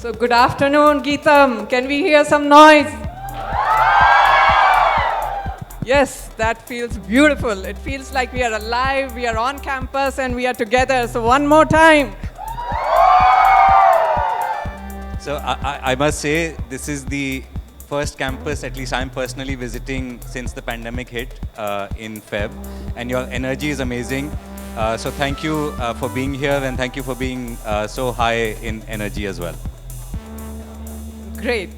So good afternoon, Geetam. Can we hear some noise? Yes, that feels beautiful. It feels like we are alive, we are on campus, and we are together. So one more time. So I must say, this is the first campus, at least I'm personally visiting since the pandemic hit in Feb, and your energy is amazing. So thank you for being here, and thank you for being so high in energy as well. Great.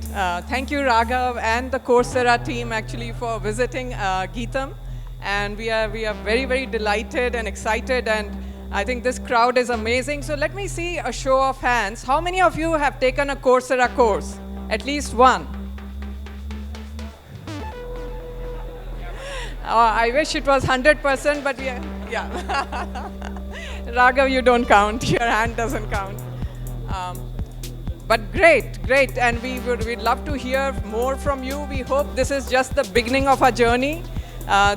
Thank you, Raghav, and the Coursera team actually for visiting Geetam. And we are very, very delighted and excited, and I think this crowd is amazing. So let me see a show of hands. How many of you have taken a Coursera course? At least one. I wish it was 100%, but yeah. Raghav, you don't count. Your hand doesn't count. But great, and we'd love to hear more from you. We hope this is just the beginning of our journey.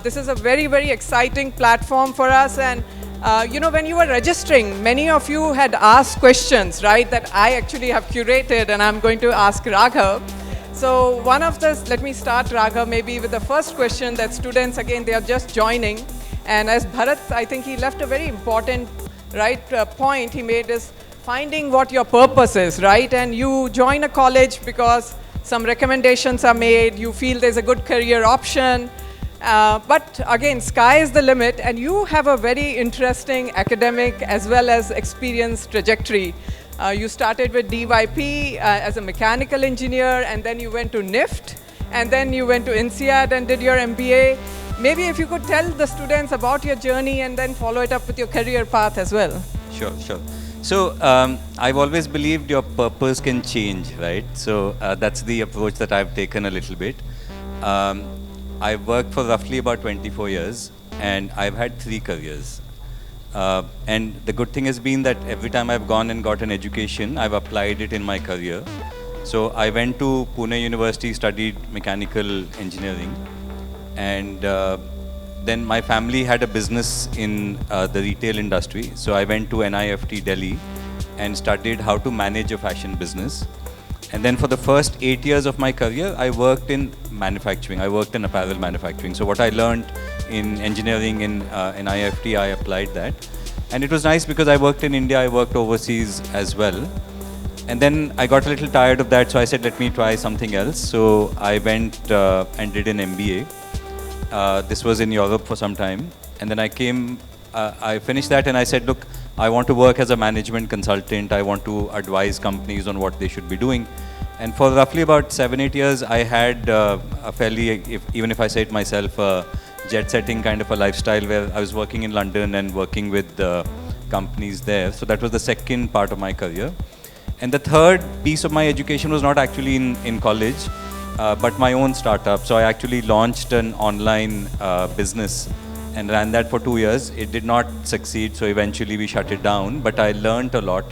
This is a very, very exciting platform for us, and when you were registering, many of you had asked questions, right, that I actually have curated, and I'm going to ask Raghav. So one of this, let me start, Raghav, maybe with the first question that students, again, they are just joining. And as Bharat, I think he left a very important, point he made is finding what your purpose is, right? And you join a college because some recommendations are made, you feel there's a good career option. But again, sky is the limit, and you have a very interesting academic as well as experience trajectory. You started with DYP as a mechanical engineer, and then you went to NIFT, and then you went to INSEAD and did your MBA. Maybe if you could tell the students about your journey and then follow it up with your career path as well. Sure. So I've always believed your purpose can change, right? So that's the approach that I've taken a little bit. I've worked for roughly about 24 years, and I've had 3 careers. And the good thing has been that every time I've gone and got an education, I've applied it in my career. So I went to Pune University, studied mechanical engineering, and then my family had a business in the retail industry. So I went to NIFT Delhi and studied how to manage a fashion business. And then for the first 8 years of my career, I worked in manufacturing. I worked in apparel manufacturing. So what I learned in engineering in NIFT, I applied that. And it was nice because I worked in India, I worked overseas as well. And then I got a little tired of that, so I said, let me try something else. So I went and did an MBA. This was in Europe for some time. And then I finished that and I said, look, I want to work as a management consultant. I want to advise companies on what they should be doing. And for roughly about 7-8 years, I had a fairly, even if I say it myself, jet-setting kind of a lifestyle where I was working in London and working with companies there. So that was the second part of my career. And the third piece of my education was not actually in college, but my own startup. So I actually launched an online business and ran that for 2 years. It did not succeed, so eventually we shut it down, but I learned a lot.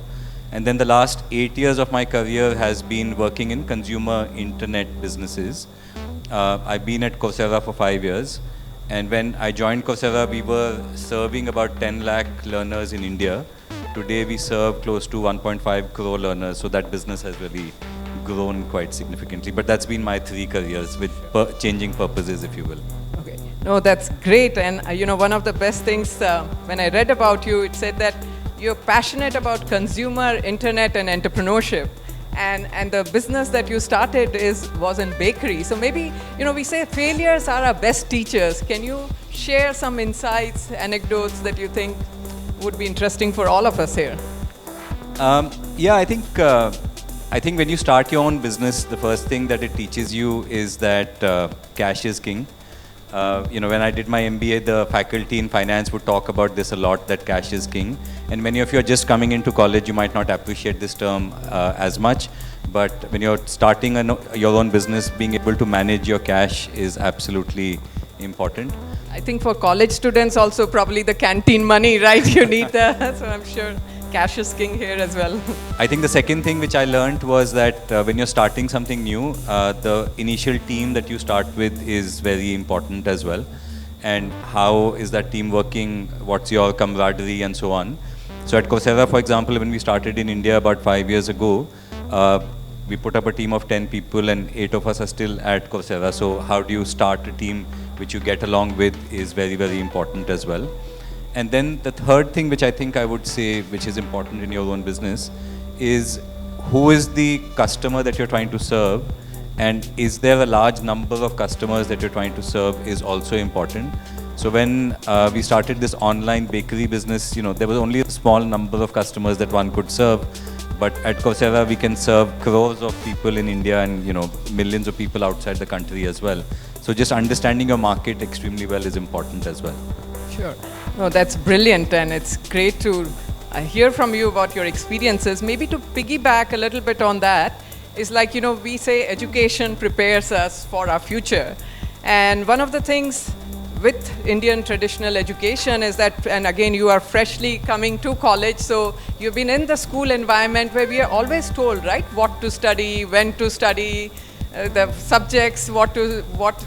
And then the last 8 years of my career has been working in consumer internet businesses. I've been at Coursera for 5 years. And when I joined Coursera, we were serving about 10 lakh learners in India. Today we serve close to 1.5 crore learners, so that business has really grown quite significantly. But that's been my 3 careers with changing purposes, if you will. Okay. No, that's great. And one of the best things when I read about you, it said that you're passionate about consumer internet and entrepreneurship. And the business that you started was in bakery. So maybe, we say failures are our best teachers. Can you share some insights, anecdotes that you think would be interesting for all of us here? Yeah, I think when you start your own business, the first thing that it teaches you is that cash is king. When I did my MBA, the faculty in finance would talk about this a lot, that cash is king. And many of you are just coming into college, you might not appreciate this term as much. But when you're starting your own business, being able to manage your cash is absolutely important. I think for college students also, probably the canteen money, right? You need that. So I'm sure cash is king here as well. I think the second thing which I learned was that when you're starting something new, the initial team that you start with is very important as well. And how is that team working? What's your camaraderie and so on? So at Coursera, for example, when we started in India about 5 years ago, we put up a team of 10 people and 8 of us are still at Coursera. So how do you start a team which you get along with is very, very important as well. And then the third thing which I think I would say, which is important in your own business, is who is the customer that you're trying to serve, and is there a large number of customers that you're trying to serve is also important. So when we started this online bakery business, there was only a small number of customers that one could serve. But at Coursera, we can serve crores of people in India and millions of people outside the country as well. So just understanding your market extremely well is important as well. Sure. No, that's brilliant, and it's great to hear from you about your experiences. Maybe to piggyback a little bit on that, is like, we say education prepares us for our future. And one of the things with Indian traditional education is that, and again, you are freshly coming to college, so you've been in the school environment where we are always told, right, what to study, when to study, the subjects, what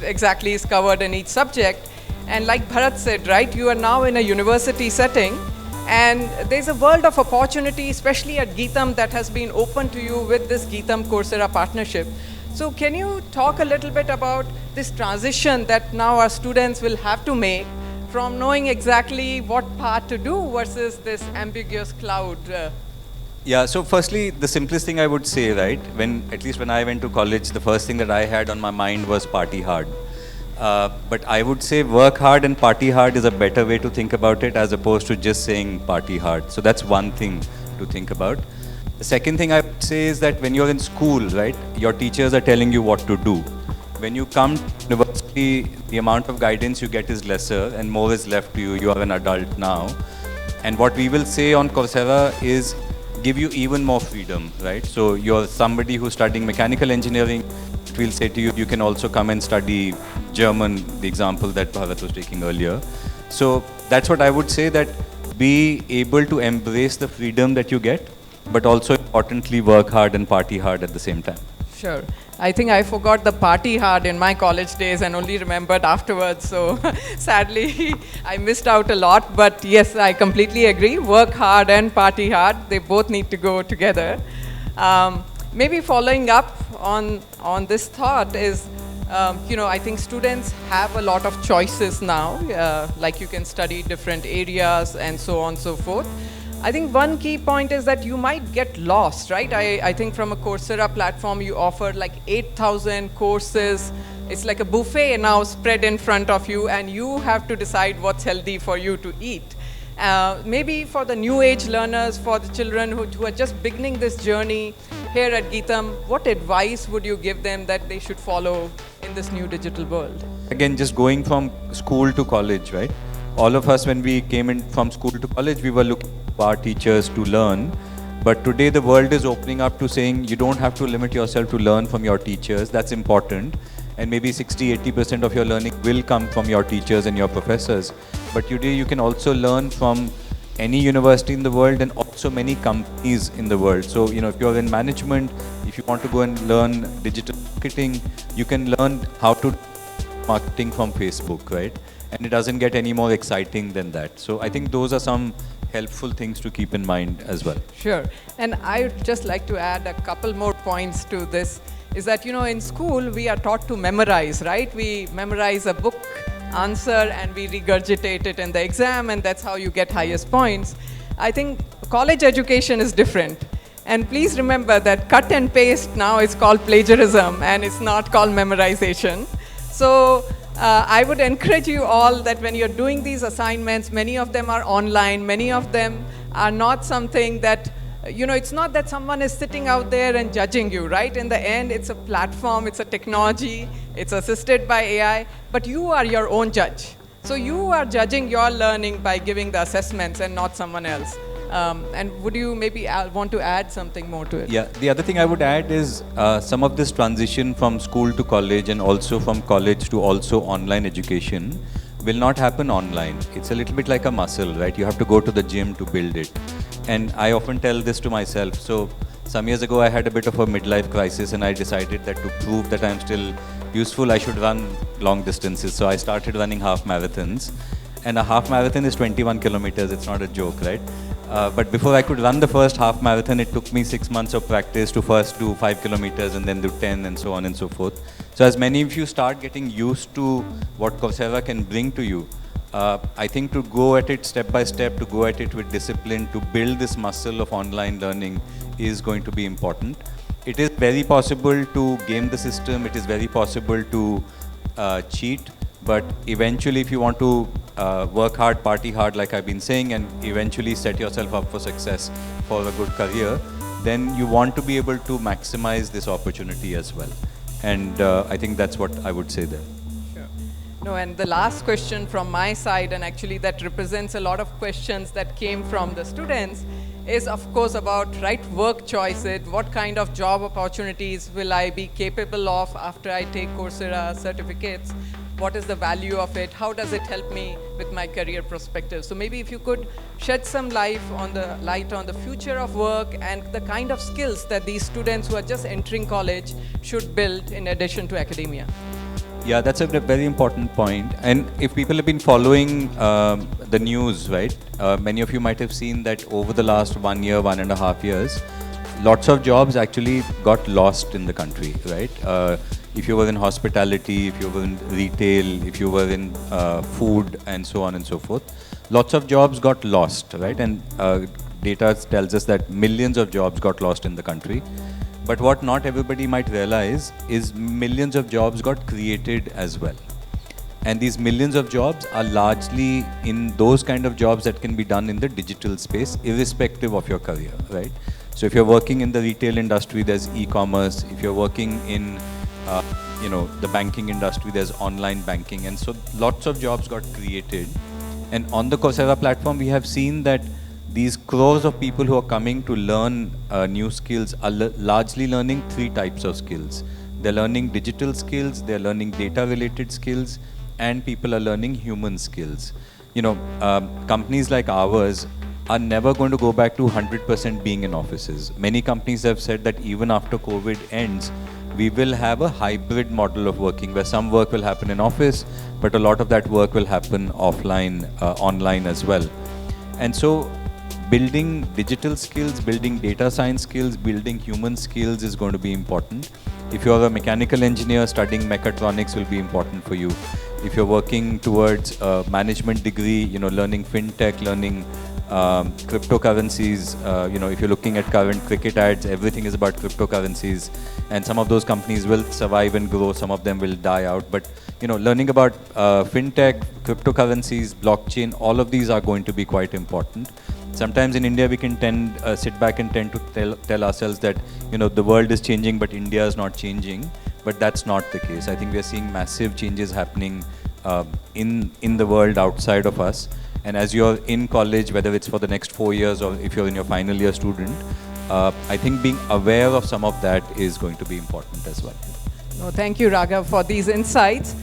exactly is covered in each subject. And like Bharat said, right, you are now in a university setting, and there's a world of opportunity, especially at Geetham, that has been open to you with this Geetham Coursera partnership. So can you talk a little bit about this transition that now our students will have to make from knowing exactly what path to do versus this ambiguous cloud? Yeah, so firstly, the simplest thing I would say, right, at least when I went to college, the first thing that I had on my mind was party hard. But I would say work hard and party hard is a better way to think about it as opposed to just saying party hard. So that's one thing to think about. The second thing I would say is that when you're in school, right, your teachers are telling you what to do. When you come to university, the amount of guidance you get is lesser and more is left to you. You are an adult now. And what we will say on Coursera is give you even more freedom, right? So you're somebody who's studying mechanical engineering, we'll say to you, you can also come and study German, the example that Bharat was taking earlier. So that's what I would say, that be able to embrace the freedom that you get, but also importantly work hard and party hard at the same time. Sure. I think I forgot the party hard in my college days and only remembered afterwards. So sadly, I missed out a lot. But yes, I completely agree. Work hard and party hard, they both need to go together. Maybe following up on this thought is, I think students have a lot of choices now. Like you can study different areas and so on and so forth. I think one key point is that you might get lost, right? I think from a Coursera platform, you offer like 8,000 courses. It's like a buffet now spread in front of you, and you have to decide what's healthy for you to eat. Maybe for the new age learners, for the children who are just beginning this journey here at Geetham, what advice would you give them that they should follow in this new digital world? Again, just going from school to college, right? All of us, when we came in from school to college, we were looking for our teachers to learn. But today the world is opening up to saying you don't have to limit yourself to learn from your teachers. That's important. And maybe 60-80% of your learning will come from your teachers and your professors. But today you can also learn from any university in the world and also many companies in the world. So, if you're in management, if you want to go and learn digital marketing, you can learn how to do marketing from Facebook, right? And it doesn't get any more exciting than that. So I think those are some helpful things to keep in mind as well. Sure. And I would just like to add a couple more points to this, is that, in school, we are taught to memorize, right? We memorize a book answer and we regurgitate it in the exam, and that's how you get highest points. I think college education is different. And please remember that cut and paste now is called plagiarism and it's not called memorization. So I would encourage you all that when you're doing these assignments, many of them are online, many of them are not something that, it's not that someone is sitting out there and judging you, right? In the end, it's a platform, it's a technology, it's assisted by AI, but you are your own judge. So you are judging your learning by giving the assessments and not someone else. And would you maybe want to add something more to it? Yeah, the other thing I would add is some of this transition from school to college and also from college to also online education will not happen online. It's a little bit like a muscle, right? You have to go to the gym to build it. And I often tell this to myself. So some years ago, I had a bit of a midlife crisis and I decided that to prove that I'm still useful, I should run long distances. So I started running half marathons. And a half marathon is 21 kilometers. It's not a joke, right? But before I could run the first half marathon, it took me 6 months of practice to first do 5 kilometers and then do 10 and so on and so forth. So as many of you start getting used to what Coursera can bring to you, I think to go at it step by step, to go at it with discipline, to build this muscle of online learning is going to be important. It is very possible to game the system, it is very possible to cheat, but eventually if you want to work hard, party hard like I've been saying, and eventually set yourself up for success for a good career, then you want to be able to maximize this opportunity as well. And I think that's what I would say there. No, and the last question from my side, and actually that represents a lot of questions that came from the students, is of course about right work choices. What kind of job opportunities will I be capable of after I take Coursera certificates? What is the value of it? How does it help me with my career perspective? So maybe if you could shed some light on the future of work and the kind of skills that these students who are just entering college should build in addition to academia. Yeah, that's a very important point. And if people have been following the news, right, many of you might have seen that over the last 1 year, 1.5 years, lots of jobs actually got lost in the country, right? If you were in hospitality, if you were in retail, if you were in food and so on and so forth, lots of jobs got lost, right? And data tells us that millions of jobs got lost in the country. But what not everybody might realize is millions of jobs got created as well. And these millions of jobs are largely in those kind of jobs that can be done in the digital space, irrespective of your career, right? So if you're working in the retail industry, there's e-commerce. If you're working in the banking industry, there's online banking. And so lots of jobs got created. And on the Coursera platform, we have seen that these crores of people who are coming to learn new skills are largely learning 3 types of skills. They're learning digital skills, they're learning data-related skills, and people are learning human skills. Companies like ours are never going to go back to 100% being in offices. Many companies have said that even after COVID ends, we will have a hybrid model of working where some work will happen in office, but a lot of that work will happen offline, online as well. And so building digital skills, building data science skills, building human skills is going to be important. If you're a mechanical engineer, studying mechatronics will be important for you. If you're working towards a management degree, learning fintech, learning cryptocurrencies, if you're looking at current cricket ads, everything is about cryptocurrencies. And some of those companies will survive and grow, some of them will die out. But, learning about fintech, cryptocurrencies, blockchain, all of these are going to be quite important. Sometimes in India, we can sit back and tend to tell ourselves that, the world is changing, but India is not changing. But that's not the case. I think we are seeing massive changes happening in the world outside of us. And as you're in college, whether it's for the next 4 years or if you're in your final year student, I think being aware of some of that is going to be important as well. No, thank you, Raghav, for these insights.